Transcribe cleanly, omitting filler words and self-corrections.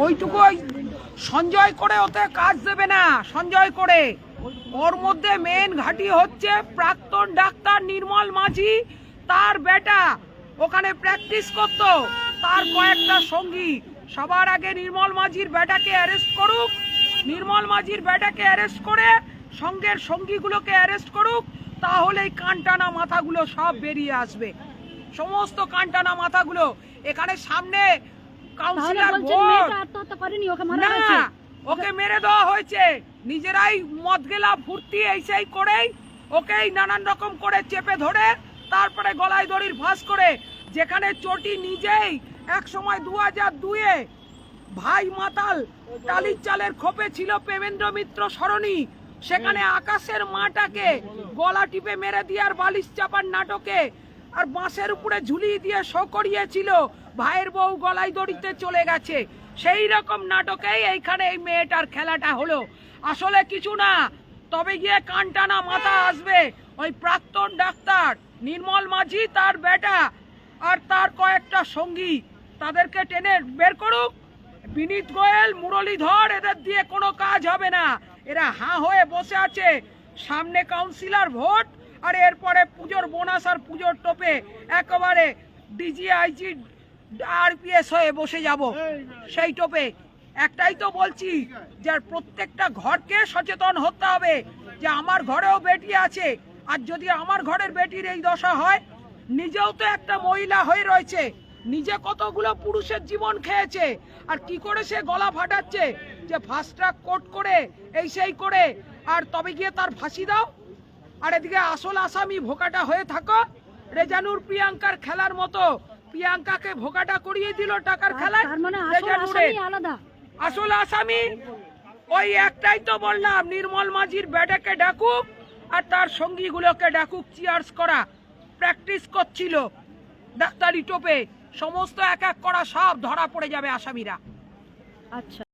ওইটুকু ওই সঞ্জয় করে ওতে কাজ দেবে না। সঞ্জয় করে ওর মধ্যে মেন ঘাঁটি হচ্ছে প্রাক্তন ডাক্তার নির্মল মাঝি, তার বেটা ওখানে প্র্যাকটিস করতো, তার কয়েকটা সঙ্গী। সবার আগে নির্মল মাঝির বেটাকে অ্যারেস্ট করুক, নির্মল মাঝির বেটাকে অ্যারেস্ট করে সঙ্গের সঙ্গীগুলোকে অ্যারেস্ট করুক, তাহলেই কানটানা মাথাগুলো সব বেরিয়ে আসবে, সমস্ত কানটানা মাথাগুলো। এখানে সামনে কাউন্সিলর ভোট না, ওকে মেরে দেওয়া হয়েছে, নিজেরাই মদ গেলা ফুর্তি এই সেই করেই ওকেই নানান রকম করে চেপে ধরে তারপরে গলায় দড়ির ফাঁস করে। যেখানে চটি নিজেই এক সময় 2002-এ ভাই মাতাল টালির চালের খোপে ছিল প্রেমেন্দ্র মিত্র সরণি, সেখানে আকাশের মাটাকে গলা টিপে মেরে দিয়ে আর বালিশ চাপার নাটকে আর বাঁশের উপরে ঝুলিয়ে দিয়ে শো করিয়েছিল, ভাইয়ের বউ গলায় দড়িতে চলে গেছে। সেই রকম নাটকেই এইখানে এই মেয়েটার খেলাটা হলো। আসলে কিছু না, তবে গিয়ে কানটানা মাথা আসবে ওই প্রাক্তন ডাক্তার নির্মল মাঝি, তার বেটা আর তার কয়েকটা সঙ্গী। তাদেরকে টেনে বের করুক। বিনীত গোয়েল, মুরলীধর, এদের দিয়ে কোনো কাজ হবে না। এরা হাঁ হয়ে বসে আছে, সামনে কাউন্সিলর ভোট, আর এরপরে পুজোর বোনাস আর পুজোর টোপে একেবারে ডিজি আইজি আরপিএস হয়ে বসে যাব সেই টোপে। একটাই তো বলছি যে প্রত্যেকটা ঘরকে সচেতন হতে হবে যে আমার ঘরেও বেটি আছে, আর যদি আমার ঘরের বেটির এই দশা হয়, নিজেও তো একটা মহিলা হয়ে রয়েছে, নিজে কতগুলো পুরুষের জীবন খেয়েছে, আর কি করে সে গলা ফাটাচ্ছে যে ফাস্ট ট্র্যাক কোর্ট করে এই সেই করে, আর তবে গিয়ে তার ফাঁসি দাও। আর এদিকে আসল আসামি ভোকাটা হয়ে থাকো। রেজানুর প্রিয়াঙ্কার খেলার মতো প্রিয়াঙ্কাকে ভোকাটা করিয়ে দিল টাকার খেলায়। আসল আসামি ওই একটাই তো বললাম, নির্মল মাঝির বেটাকে ডাকুক আর তার সঙ্গীগুলোকে ডাকুক। চিয়ার্স করা প্র্যাকটিস করছিল ডাক্তারি টোপে, সমস্ত এক এক করা সব ধরা পড়ে যাবে আসামিরা। আচ্ছা।